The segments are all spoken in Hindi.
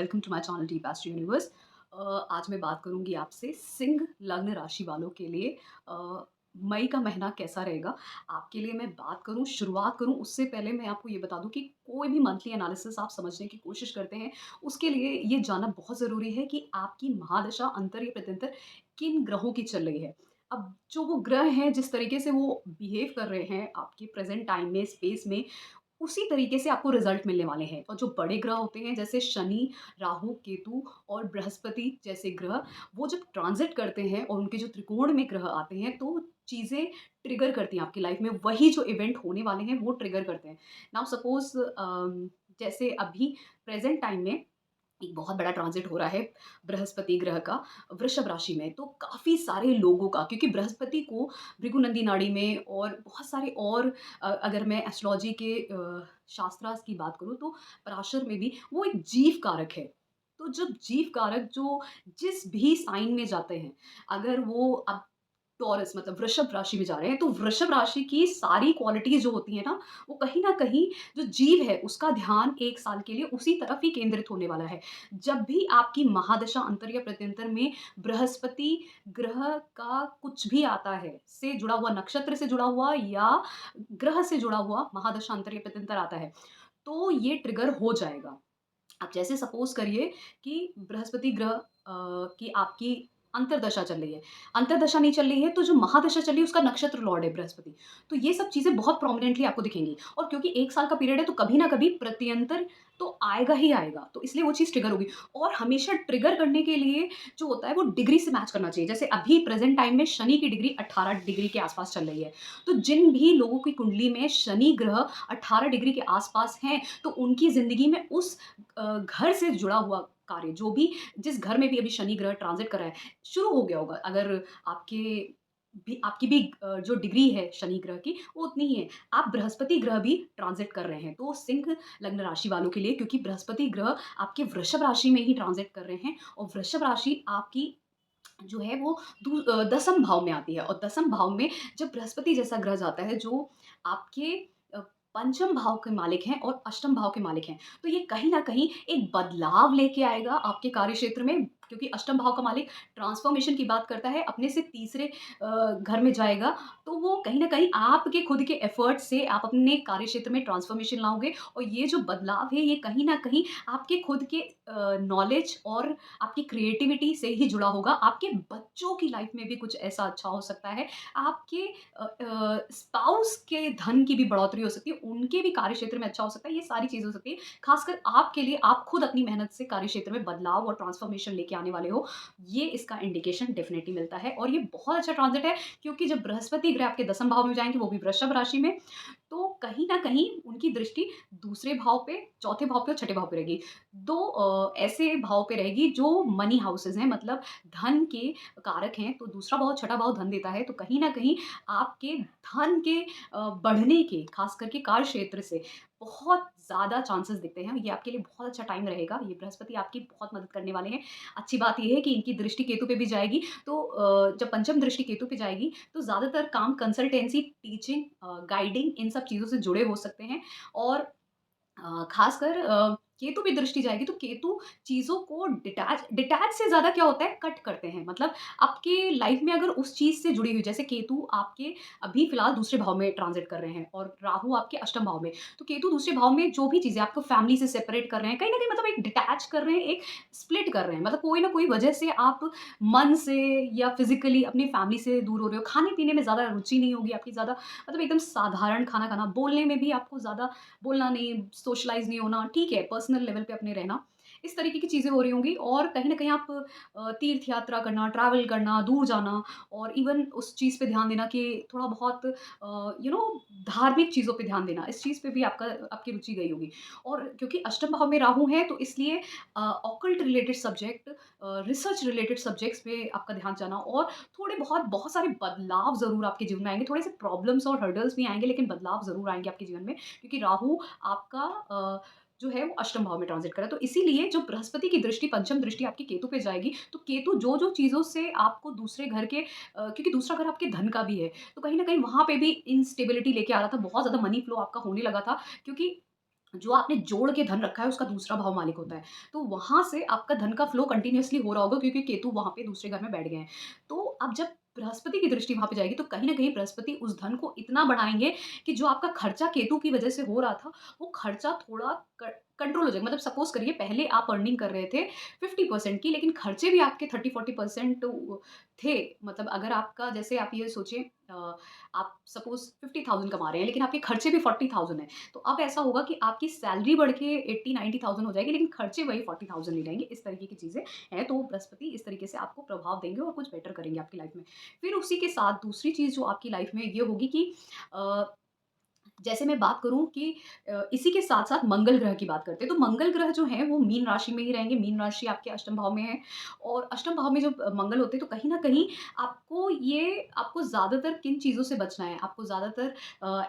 Welcome to my channel the best universe. आज मैं बात करूंगी आपसे सिंह लग्न राशि वालों के लिए। मई का महीना कैसा रहेगा आपके लिए। मैं बात करूं, शुरुआत करूं उससे पहले मैं आपको ये बता दूं कि कोई भी मंथली एनालिसिस आप समझने की कोशिश करते हैं, उसके लिए ये जानना बहुत ज़रूरी है कि आपकी महादशा अंतर या प्रत्यंतर किन ग्रहों की चल रही है। अब जो वो ग्रह हैं, जिस तरीके से वो बिहेव कर रहे हैं आपके प्रेजेंट टाइम में, स्पेस में, उसी तरीके से आपको रिजल्ट मिलने वाले हैं। और जो बड़े ग्रह होते हैं जैसे शनि, राहु, केतु और बृहस्पति जैसे ग्रह, वो जब ट्रांजिट करते हैं और उनके जो त्रिकोण में ग्रह आते हैं तो चीज़ें ट्रिगर करती हैं आपकी लाइफ में। वही जो इवेंट होने वाले हैं वो ट्रिगर करते हैं। नाउ सपोज जैसे अभी प्रेजेंट टाइम में एक बहुत बड़ा ट्रांजिट हो रहा है बृहस्पति ग्रह का वृषभ राशि में। तो काफ़ी सारे लोगों का, क्योंकि बृहस्पति को भृगुनंदी नाड़ी में और बहुत सारे और अगर मैं एस्ट्रोलॉजी के शास्त्रार्थ की बात करूँ तो पराशर में भी वो एक जीव कारक है। तो जब जीव कारक जो जिस भी साइन में जाते हैं, अगर वो अब टॉरस मतलब वृषभ राशि में जा रहे हैं, तो वृषभ राशि की सारी क्वालिटीज़ जो होती हैं ना, वो कहीं न कहीं जो जीव है उसका ध्यान 1 साल के लिए उसी तरफ ही केंद्रित होने वाला है। जब भी आपकी महादशा अंतर या प्रत्यंतर में बृहस्पति ग्रह का कुछ भी आता है, से जुड़ा हुआ, नक्षत्र से जुड़ा हुआ या ग्रह से जुड़ा हुआ महादशा अंतर या प्रत्यंतर आता है, तो ये ट्रिगर हो जाएगा। अब जैसे सपोज़ करिए कि बृहस्पति ग्रह की आपकी अंतर्दशा चल रही है। अंतर्दशा नहीं चल रही है तो जो महादशा चल रही है उसका नक्षत्र लॉर्ड है बृहस्पति। तो ये सब चीज़ें बहुत प्रोमिनेंटली आपको दिखेंगी। और क्योंकि 1 साल का पीरियड है तो कभी न कभी प्रत्यंतर तो आएगा ही आएगा। तो इसलिए वो चीज़ ट्रिगर होगी। और हमेशा ट्रिगर करने के लिए जो होता है वो डिग्री से मैच करना चाहिए। जैसे अभी प्रेज़ेंट टाइम में शनि की डिग्री 18 डिग्री के आस-पास चल रही है। तो जिन भी लोगों की कुंडली में शनि ग्रह 18 डिग्री के आस-पास हैं, तो उनकी ज़िंदगी में उस घर से जुड़ा हुआ कार्य, जो भी जिस घर में भी अभी शनि ग्रह ट्रांज़िट कर रहा है, शुरू हो गया होगा। अगर आपकी भी जो डिग्री है शनि ग्रह की वो उतनी ही है। आप बृहस्पति ग्रह भी ट्रांज़िट कर रहे हैं, तो सिंह लग्न राशि वालों के लिए, क्योंकि बृहस्पति ग्रह आपके वृषभ राशि में ही ट्रांज़िट कर रहे हैं और वृषभ राशि आपकी जो है वो दसम भाव में आती है। और दसम भाव में जब बृहस्पति जैसा ग्रह जाता है जो आपके अ, पंचम भाव के मालिक हैं और अष्टम भाव के मालिक हैं, तो ये कहीं न कहीं एक बदलाव लेके आएगा आपके कार्यक्षेत्र में। क्योंकि अष्टम भाव का मालिक ट्रांसफ़ॉर्मेशन की बात करता है, अपने से तीसरे घर में जाएगा, तो वो कहीं न कहीं आपके खुद के एफ़र्ट से आप अपने कार्यक्षेत्र में ट्रांसफ़ॉर्मेशन लाओगे। और ये जो बदलाव है, ये कहीं न कहीं आपके खुद के नॉलेज और आपकी क्रिएटिविटी से ही जुड़ा होगा। आपके बच्चों की लाइफ में भी कुछ ऐसा अच्छा हो सकता है। आपके स्पाउस के धन की भी बढ़ोतरी हो सकती है, उनके भी कार्यक्षेत्र में अच्छा हो सकता है। ये सारी चीज़ें हो सकती है। ख़ासकर आपके लिए, आप खुद अपनी मेहनत से कार्यक्षेत्र में बदलाव और ट्रांसफॉर्मेशन लेके आने वाले हो, ये इसका इंडिकेशन डेफ़िनिटली मिलता है। और ये बहुत अच्छा ट्रांज़िट है, क्योंकि जब बृहस्पति ग्रह आपके दसम भाव में जाएँगे, वो भी वृषभ राशि में, तो कहीं न कहीं उनकी दृष्टि दूसरे भाव पे, चौथे भाव पे और छठे भाव पे रहेगी। 2 ऐसे भाव पे रहेगी जो मनी हाउसेज़ हैं, मतलब धन के कारक हैं। तो दूसरा भाव, छठा भाव धन देता है, तो कहीं न कहीं आपके धन के बढ़ने के, ख़ास करके कार्य क्षेत्र से बहुत ज़्यादा चांसेस दिखते हैं। ये आपके लिए बहुत अच्छा टाइम रहेगा। ये बृहस्पति आपकी बहुत मदद करने वाले हैं। अच्छी बात ये है कि इनकी दृष्टि केतु पे भी जाएगी, तो जब पंचम दृष्टि केतु पे जाएगी, तो ज़्यादातर काम कंसल्टेंसी, टीचिंग, गाइडिंग, इन सब चीज़ों से जुड़े हो सकते हैं। और ख़ासकर केतु पे दृष्टि जाएगी तो केतु चीज़ों को डिटैच डिटैच से ज़्यादा क्या होता है, कट करते हैं। मतलब आपके लाइफ़ में अगर उस चीज़ से जुड़ी हुई, जैसे केतु आपके अभी फ़िलहाल दूसरे भाव में ट्रांज़िट कर रहे हैं और राहु आपके अष्टम भाव में। तो केतु दूसरे भाव में जो भी चीज़ें आपको फ़ैमिली से सेपरेट कर रहे हैं, कहीं न कहीं मतलब एक डिटैच कर रहे हैं, एक स्प्लिट कर रहे हैं। मतलब कोई न कोई वजह से आप मन से या फ़िज़िकली अपनी फ़ैमिली से दूर हो रहे हो। खाने-पीने में ज़्यादा रुचि नहीं होगी आपकी, ज़्यादा मतलब एकदम साधारण खाना खाना, बोलने में भी आपको ज़्यादा बोलना नहीं, सोशलाइज़ नहीं होना, ठीक है, पर्सनल लेवल पे अपने रहना, इस तरीके की चीज़ें हो रही होंगी। और कहीं न कहीं आप तीर्थ यात्रा करना, ट्रैवल करना, दूर जाना और इवन उस चीज़ पे ध्यान देना कि थोड़ा बहुत धार्मिक चीज़ों पे ध्यान देना, इस चीज़ पे भी आपकी रुचि गई होगी। और क्योंकि अष्टम भाव में राहु है, तो इसलिए occult related subject, research related subjects पे आपका ध्यान जाना और थोड़े बहुत बहुत सारे बदलाव ज़रूर आपके जीवन में आएँगे। थोड़े से प्रॉब्लम्स और हर्डल्स भी आएँगे, लेकिन बदलाव ज़रूर आएँगे आपके जीवन में, क्योंकि राहु आपका जो है वो अष्टम भाव में ट्रांज़िट कर रहा है। तो इसीलिए जो बृहस्पति की दृष्टि, पंचम दृष्टि आपकी केतु पे जाएगी, तो केतु जो-जो चीज़ों से आपको दूसरे घर के क्योंकि दूसरा घर आपके धन का भी है, तो कहीं न कहीं वहाँ पे भी इनस्टेबिलिटी लेके आ रहा था, बहुत ज़्यादा मनी फ्लो आपका होने लगा था, क्योंकि जो आपने जोड़ के धन रखा है उसका दूसरा भाव मालिक होता है। तो वहाँ से आपका धन का फ्लो कंटिन्यूअसली हो रहा होगा क्योंकि केतु वहाँ पे दूसरे घर में बैठ गए हैं। तो अब जब बृहस्पति की दृष्टि वहाँ पे जाएगी तो कहीं न कहीं बृहस्पति उस धन को इतना बढ़ाएँगे कि जो आपका खर्चा केतु की वजह से हो रहा था, वो खर्चा थोड़ा क कंट्रोल हो जाएगा। मतलब सपोज़ करिए पहले आप अर्निंग कर रहे थे 50% की, लेकिन खर्चे भी आपके 30-40% थे। मतलब अगर आपका जैसे आप ये सोचिए, आप सपोज़ 50,000 कमा रहे हैं लेकिन आपके खर्चे भी 40,000 हैं। तो अब ऐसा होगा कि आपकी सैलरी बढ़ के 80-90,000 हो जाएगी, लेकिन खर्चे वही 40,000 ही रहेंगे। इस तरीके की चीज़ें हैं, तो बृहस्पति इस तरीके से आपको प्रभाव देंगे और कुछ बेटर करेंगे आपकी लाइफ में। फिर उसी के साथ दूसरी चीज़ जो आपकी लाइफ में ये होगी कि अ, जैसे मैं बात करूँ कि इसी के साथ-साथ मंगल ग्रह की बात करते हैं, तो मंगल ग्रह जो हैं वो मीन राशि में ही रहेंगे। मीन राशि आपके अष्टम भाव में है और अष्टम भाव में जब मंगल होते हैं तो कहीं न कहीं आपको ज़्यादातर किन चीज़ों से बचना है? आपको ज़्यादातर अ,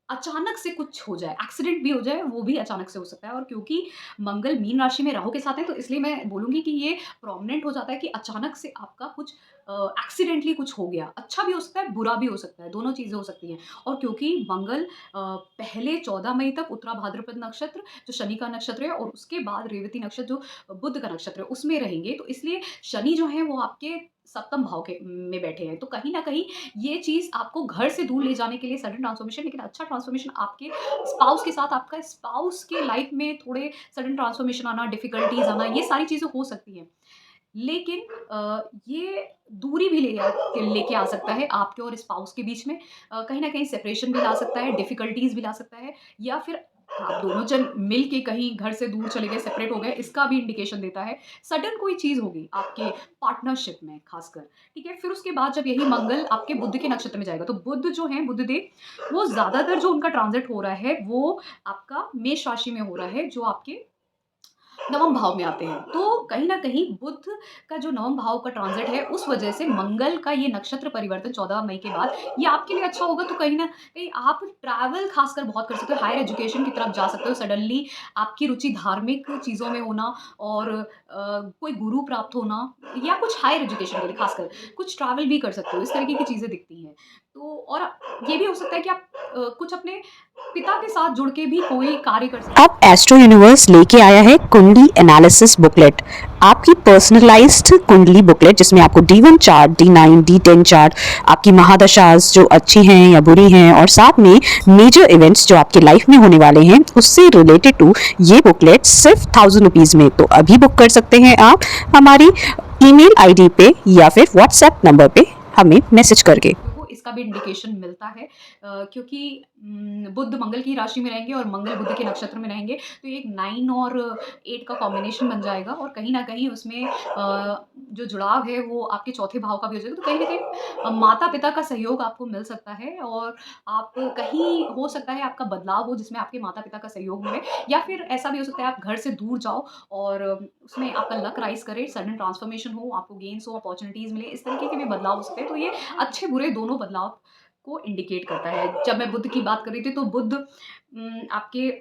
अचानक से कुछ हो जाए, एक्सीडेंट भी हो जाए, वो भी अचानक से हो सकता है। और क्योंकि मंगल मीन राशि में राहु के साथ है, तो इसलिए मैं बोलूँगी कि ये प्रोमिनेंट हो जाता है कि अचानक से आपका कुछ एक्सीडेंटली कुछ हो गया। अच्छा भी हो सकता है, बुरा भी हो सकता है, दोनों चीज़ें हो सकती हैं। और क्योंकि मंगल पहले 14 मई तक उत्तरा भाद्रपद नक्षत्र, जो शनि का नक्षत्र है, और उसके बाद रेवती नक्षत्र, जो बुध का नक्षत्र है, उसमें रहेंगे। तो इसलिए शनि जो है, वो आपके सप्तम भाव के में बैठे हैं। तो कहीं न कहीं ये चीज़ आपको घर से दूर ले जाने के लिए सडन ट्रांसफॉर्मेशन, लेकिन अच्छा ट्रांसफॉर्मेशन आपके स्पाउस के साथ, आपका स्पाउस के लाइफ में थोड़े सडन ट्रांसफॉर्मेशन आना, डिफिकल्टीज़ आना, ये सारी चीज़ें हो सकती हैं। लेकिन ये दूरी भी लेके आ सकता है आपके और स्पाउस के बीच में। कहीं न कहीं सेपरेशन भी ला सकता है, डिफिकल्टीज़ भी ला सकता है, या फिर आप दोनों जन मिल के कहीं घर से दूर चले गए, सेपरेट हो गए, इसका भी इंडिकेशन देता है। सडन कोई चीज़ होगी आपके पार्टनरशिप में ख़ासकर, ठीक है? फिर उसके बाद जब यही मंगल आपके बुध के नक्षत्र में जाएगा, तो बुध जो हैं, बुधदेव, वो ज़्यादातर जो उनका ट्रांज़िट हो रहा है, वो आपका मेष राशि में हो रहा है, जो आपके नवम भाव में आते हैं। तो कहीं न कहीं बुध का जो नवम भाव का ट्रांज़िट है, उस वजह से मंगल का ये नक्षत्र परिवर्तन 14 मई के बाद, ये आपके लिए अच्छा होगा। तो कहीं न कहीं आप ट्रैवल ख़ासकर बहुत कर सकते हो, हायर एजुकेशन की तरफ जा सकते हो। सडनली आपकी रुचि धार्मिक चीज़ों में होना, और कोई गुरु प्राप्त होना, या कुछ हायर एजुकेशन के लिए ख़ासकर, कुछ ट्रैवल भी कर सकते हो। इस तरीके की चीज़ें दिखती हैं। तो और ये भी हो सकता है कि आप कुछ अपने पिता के साथ जुड़ के भी कोई कार्य कर सकते अब एस्ट्रो यूनिवर्स लेके आया है कुंडली एनालिसिस बुकलेट, आपकी पर्सनलाइज्ड कुंडली बुकलेट, जिसमें आपको D1 chart, D9, D10 chart, आपकी महादशास जो अच्छी हैं या बुरी हैं, और साथ में मेजर इवेंट्स जो आपके लाइफ में होने वाले हैं उससे रिलेटेड टू ये बुकलेट सिर्फ 1000 रुपीज़ में। तो अभी बुक कर सकते हैं आप हमारी ईमेल आईडी पे या फिर व्हाट्सएप नंबर पे हमें मैसेज करके। को इसका भी इंडिकेशन मिलता है, क्योंकि बुध मंगल की राशि में रहेंगे और मंगल बुध के नक्षत्र में रहेंगे, तो ये एक 9 और 8 का कॉम्बिनेशन बन जाएगा, और कहीं न कहीं उसमें जो जुड़ाव है वो आपके चौथे भाव का भी हो जाएगा। तो कहीं न कहीं माता-पिता का सहयोग आपको मिल सकता है, और आप कहीं हो सकता है आपका बदलाव हो जिसमें आपके माता-पिता का सहयोग मिले, या फिर ऐसा भी हो सकता है आप घर से दूर जाओ और उसमें आपका लक राइज़ करे, सडन ट्रांसफॉर्मेशन हो, आपको गेन्स हो, अपॉर्च्युनिटीज़ मिले, इस तरीके के भी बदलाव हो सकते हैं। तो ये अच्छे-बुरे दोनों बदलाव को इंडिकेट करता है। जब मैं बुध की बात कर रही थी, तो बुध आपके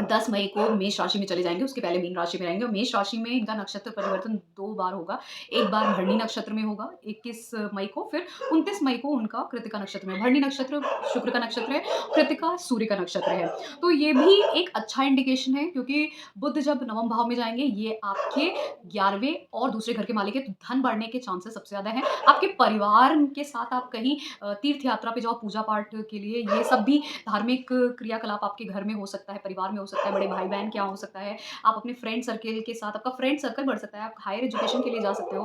10 मई को मेष राशि में चले जाएँगे, उसके पहले मीन राशि में रहेंगे, और मेष राशि में इनका नक्षत्र परिवर्तन 2 बार होगा। एक बार भरणी नक्षत्र में होगा 21 मई को, फिर 29 मई को उनका कृत्तिका नक्षत्र में। भरणी नक्षत्र शुक्र का नक्षत्र है, कृत्तिका सूर्य का नक्षत्र है। तो ये भी एक अच्छा इंडिकेशन है, क्योंकि बुध जब नवम भाव में जाएँगे, ये आपके 11वें और दूसरे घर के मालिक हैं, तो धन बढ़ने के चांसेस सबसे ज़्यादा हैं। आपके परिवार के साथ आप कहीं तीर्थ यात्रा पे जाओ, पूजा-पाठ के लिए, ये सब भी धार्मिक क्रियाकलाप आपके घर में हो सकता है, परिवार में हो सकता है, बड़े भाई-बहन के यहाँ हो सकता है। आप अपने फ्रेंड सर्किल के साथ, आपका फ्रेंड सर्कल बढ़ सकता है, आप हायर एजुकेशन के लिए जा सकते हो,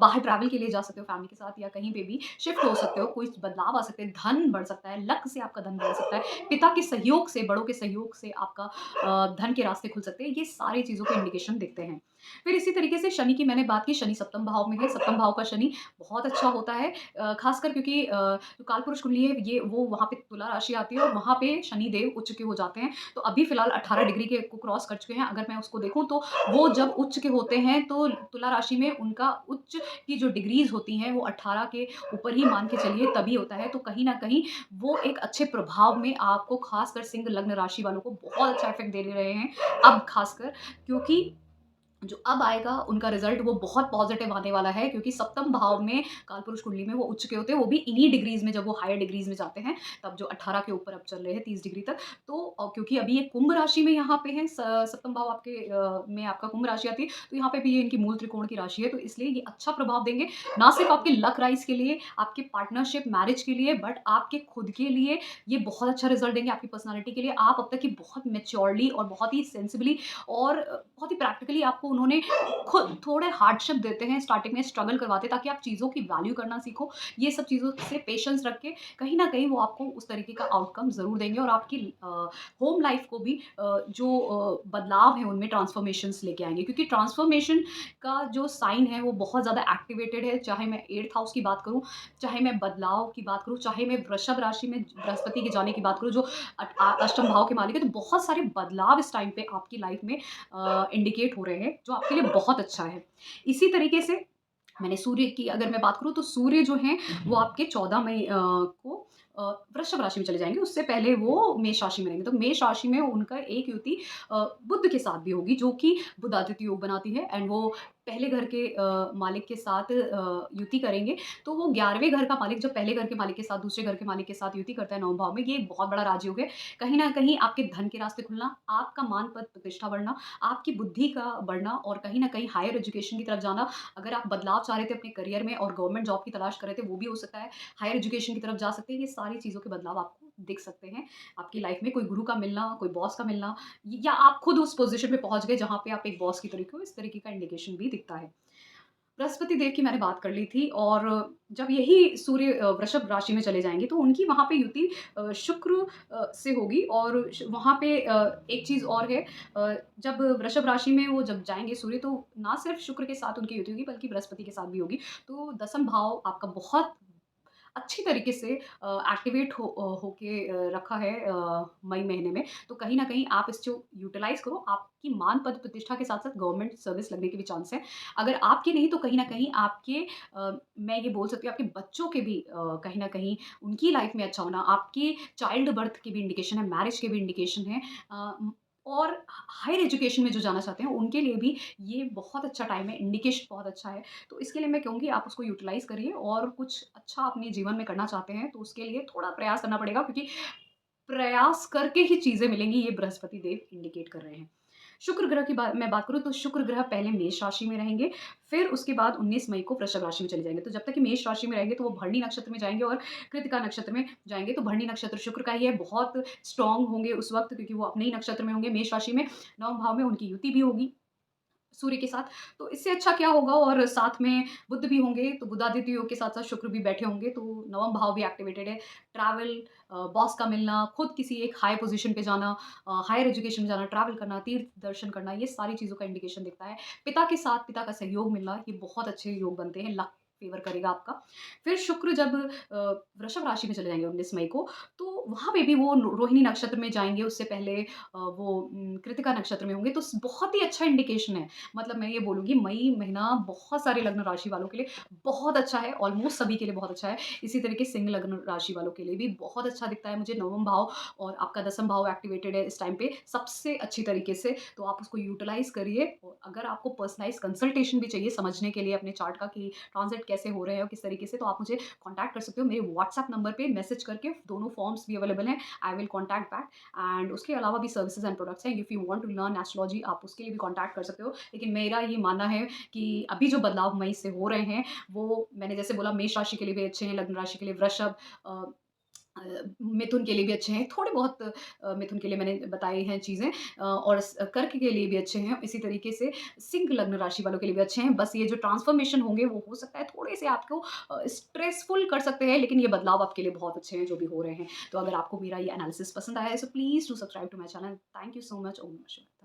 बाहर ट्रैवल के लिए जा सकते हो फैमिली के साथ, या कहीं पे भी शिफ्ट हो सकते हो, कोई बदलाव आ सकते हैं, धन बढ़ सकता है, लक से आपका धन बढ़ सकता है, पिता के सहयोग से, बड़ों के सहयोग से आपका धन के रास्ते खुल सकते हैं। ये सारी चीज़ों के इंडिकेशन दिखते हैं। फिर इसी तरीके से शनि की मैंने बात की, शनि सप्तम भाव में है, सप्तम भाव का शनि बहुत अच्छा होता है, ख़ासकर क्योंकि जो कालपुरुष कुंडली है, ये वो वहाँ पे तुला राशि आती है, और वहाँ पे शनि देव उच्च के हो जाते हैं। तो अभी फ़िलहाल 18 डिग्री के को क्रॉस कर चुके हैं। अगर मैं उसको देखूँ, तो वो जब उच्च के होते हैं, तो तुला राशि में उनका उच्च की जो डिग्रीज़ होती हैं, वो 18 के ऊपर ही मान के चलिए तभी होता है। तो कहीं न कहीं वो एक अच्छे प्रभाव में आपको, ख़ासकर सिंह लग्न राशि वालों को बहुत अच्छा इफ़ेक्ट दे रहे हैं अब ख़ासकर, क्योंकि जो अब आएगा उनका रिज़ल्ट वो बहुत पॉज़िटिव आने वाला है, क्योंकि सप्तम भाव में कालपुरुष कुंडली में वो उच्च के होते हैं, वो भी इन्हीं डिग्रीज़ में, जब वो हायर डिग्रीज़ में जाते हैं, तब जो 18 के ऊपर अब चल रहे हैं 30 डिग्री तक। तो क्योंकि अभी ये कुंभ राशि में यहाँ पे है, सप्तम भाव आपके में आपका कुंभ राशि आती है, तो यहाँ पे भी ये इनकी मूल त्रिकोण की राशि है, तो इसलिए ये अच्छा प्रभाव देंगे, ना सिर्फ़ आपके लक राइज़ के लिए, आपके पार्टनरशिप मैरिज के लिए, बट आपके खुद के लिए ये बहुत अच्छा रिज़ल्ट देंगे, आपकी पर्सनैलिटी के लिए। आप अब तक की बहुत मैच्योरली और बहुत ही सेंसिबली और बहुत ही प्रैक्टिकली आपको उन्होंने खुद थोड़े हार्डशिप देते हैं, स्टार्टिंग में स्ट्रगल करवाते हैं, ताकि आप चीज़ों की वैल्यू करना सीखो। ये सब चीज़ों से पेशेंस रख के कहीं न कहीं वो आपको उस तरीके का आउटकम ज़रूर देंगे, और आपकी होम लाइफ़ को भी जो बदलाव है उनमें ट्रांसफॉर्मेशंस लेके आएँगे, क्योंकि ट्रांसफॉर्मेशन का जो साइन है वो बहुत ज़्यादा एक्टिवेटेड है। चाहे मैं 8th हाउस की बात करूँ, चाहे मैं बदलाव की बात करूँ, चाहे मैं वृषभ राशि में बृहस्पति के जाने की बात करूँ, जो अष्टम भाव के मालिक है, तो बहुत सारे बदलाव इस टाइम पे आपकी लाइफ़ में इंडिकेट हो रहे हैं, जो आपके लिए बहुत अच्छा है। इसी तरीके से मैंने सूर्य की अगर मैं बात करूँ, तो सूर्य जो हैं वो आपके 14 मई को अ, वृषभ राशि में चले जाएँगे, उससे पहले वो मेष राशि में रहेंगे। तो मेष राशि में उनका एक युति बुध के साथ भी होगी, जो कि बुधादित्य योग बनाती है, एंड वो पहले घर के मालिक के साथ युति करेंगे। तो वो 11वें घर का मालिक जब पहले घर के मालिक के साथ, दूसरे घर के मालिक के साथ युति करता है 9 भाव में, ये एक बहुत बड़ा राजयोग है। कहीं न कहीं आपके धन के रास्ते खुलना, आपका मान पद प्रतिष्ठा बढ़ना, आपकी बुद्धि का बढ़ना, और कहीं न कहीं हायर एजुकेशन की तरफ जाना। अगर आप बदलाव चाह रहे थे अपने करियर में और गवर्नमेंट जॉब की तलाश कर रहे थे, वो भी हो सकता है। हायर एजुकेशन की तरफ जा सकते हैं। ये सारी चीज़ों के बदलाव आपको दिख सकते हैं। आपकी लाइफ में कोई गुरु का मिलना, कोई बॉस का मिलना, या आप खुद उस पोज़ीशन पे पहुँच गए जहाँ पे आप एक बॉस की तरीके हो, इस तरीके का इंडिकेशन भी दिखता है। बृहस्पति देव की मैंने बात कर ली थी, और जब यही सूर्य वृषभ राशि में चले जाएँगे, तो उनकी वहाँ पे युति शुक्र से होगी, और वहाँ पे एक चीज़ और है, जब वृषभ राशि में वो जब जाएँगे सूर्य, तो ना सिर्फ़ शुक्र के साथ उनकी युति होगी, बल्कि बृहस्पति के साथ भी होगी। तो दसम भाव आपका बहुत अच्छी तरीके से एक्टिवेट होके रखा है मई महीने में। तो कहीं न कहीं आप इसको यूटिलाइज़ करो, आपकी मान पद प्रतिष्ठा के साथ-साथ गवर्नमेंट सर्विस लगने के भी चांस हैं। अगर आपके नहीं, तो कहीं न कहीं आपके मैं ये बोल सकती हूँ, आपके बच्चों के भी कहीं न कहीं उनकी लाइफ़ में अच्छा होना, आपके चाइल्ड बर्थ की भी इंडिकेशन है, मैरिज के भी इंडिकेशन है। और हायर एजुकेशन में जो जाना चाहते हैं, उनके लिए भी ये बहुत अच्छा टाइम है, इंडिकेशन बहुत अच्छा है। तो इसके लिए मैं कहूँगी आप उसको यूटिलाइज़ करिए, और कुछ अच्छा अपने जीवन में करना चाहते हैं, तो उसके लिए थोड़ा प्रयास करना पड़ेगा, क्योंकि प्रयास करके ही चीज़ें मिलेंगी, ये बृहस्पति देव इंडिकेट कर रहे हैं। शुक्र ग्रह की मैं बात करूँ, तो शुक्र ग्रह पहले मेष राशि में रहेंगे, फिर उसके बाद 19 मई को वृषभ राशि में चले जाएँगे। तो जब तक कि मेष राशि में रहेंगे, तो वो भरणी नक्षत्र में जाएँगे, और कृतिका नक्षत्र में जाएँगे। तो भरणी नक्षत्र शुक्र का ही है, बहुत स्ट्रॉन्ग होंगे उस वक़्त, क्योंकि वो अपने ही नक्षत्र में होंगे, मेष राशि में, नवम भाव में उनकी युति भी होगी सूर्य के साथ। तो इससे अच्छा क्या होगा, और साथ में बुध भी होंगे, तो बुधादित्य योग के साथ-साथ शुक्र भी बैठे होंगे, तो नवम भाव भी एक्टिवेटेड है। ट्रैवल, बॉस का मिलना, खुद किसी एक हाई पोज़ीशन पे जाना, हायर एजुकेशन में जाना, ट्रैवल करना, तीर्थ दर्शन करना, ये सारी चीज़ों का इंडिकेशन दिखता है। पिता के साथ पिता का सहयोग मिलना, ये बहुत अच्छे योग बनते हैं, लक फ़ेवर करेगा आपका। फिर शुक्र जब वृषभ राशि में चले जाएँगे 19 मई को, तो वहाँ पे भी वो रोहिणी नक्षत्र में जाएँगे, उससे पहले वो कृतिका नक्षत्र में होंगे, तो बहुत ही अच्छा इंडिकेशन है। मतलब मैं ये बोलूँगी, मई महीना बहुत सारे लग्न राशि वालों के लिए बहुत अच्छा है, ऑलमोस्ट सभी के लिए बहुत अच्छा है। इसी तरीके सिंह लग्न राशि वालों के लिए भी बहुत अच्छा दिखता है मुझे, नवम भाव और आपका दसम भाव एक्टिवेटेड है इस टाइम पे सबसे अच्छी तरीके से, तो आप उसको यूटिलाइज़ करिए। और अगर आपको पर्सनलाइज़ कंसल्टेशन भी चाहिए समझने के लिए अपने चार्ट का कि ट्रांज़िट कैसे हो रहे हैं और किस तरीके से, तो आप मुझे कॉन्टैक्ट कर सकते हो मेरे व्हाट्सएप नंबर पे मैसेज करके, दोनों फॉर्म्स भी अवेलेबल हैं, I will contact back. And उसके अलावा भी सर्विसेज़ एंड प्रोडक्ट्स हैं, if you want to learn astrology, आप उसके लिए भी कॉन्टैक्ट कर सकते हो। लेकिन मेरा ये मानना है कि अभी जो बदलाव मई से हो रहे हैं, वो मैंने जैसे बोला मेष राशि के लिए भी अच्छे हैं, लग्न राशि के लिए वृषभ, अ अ, मिथुन के लिए भी अच्छे हैं, थोड़े बहुत मिथुन के लिए मैंने बताई हैं चीज़ें, और कर्क के लिए भी अच्छे हैं, इसी तरीके से सिंह लग्न राशि वालों के लिए भी अच्छे हैं। बस ये जो ट्रांसफॉर्मेशन होंगे, वो हो सकता है थोड़े से आपको स्ट्रेसफुल कर सकते हैं, लेकिन ये बदलाव आपके लिए बहुत अच्छे हैं जो भी हो रहे हैं। तो अगर आपको मेरा ये एनालिसिस पसंद आया है, so please do subscribe to my channel. Thank you so much. ओम नमः शिवाय।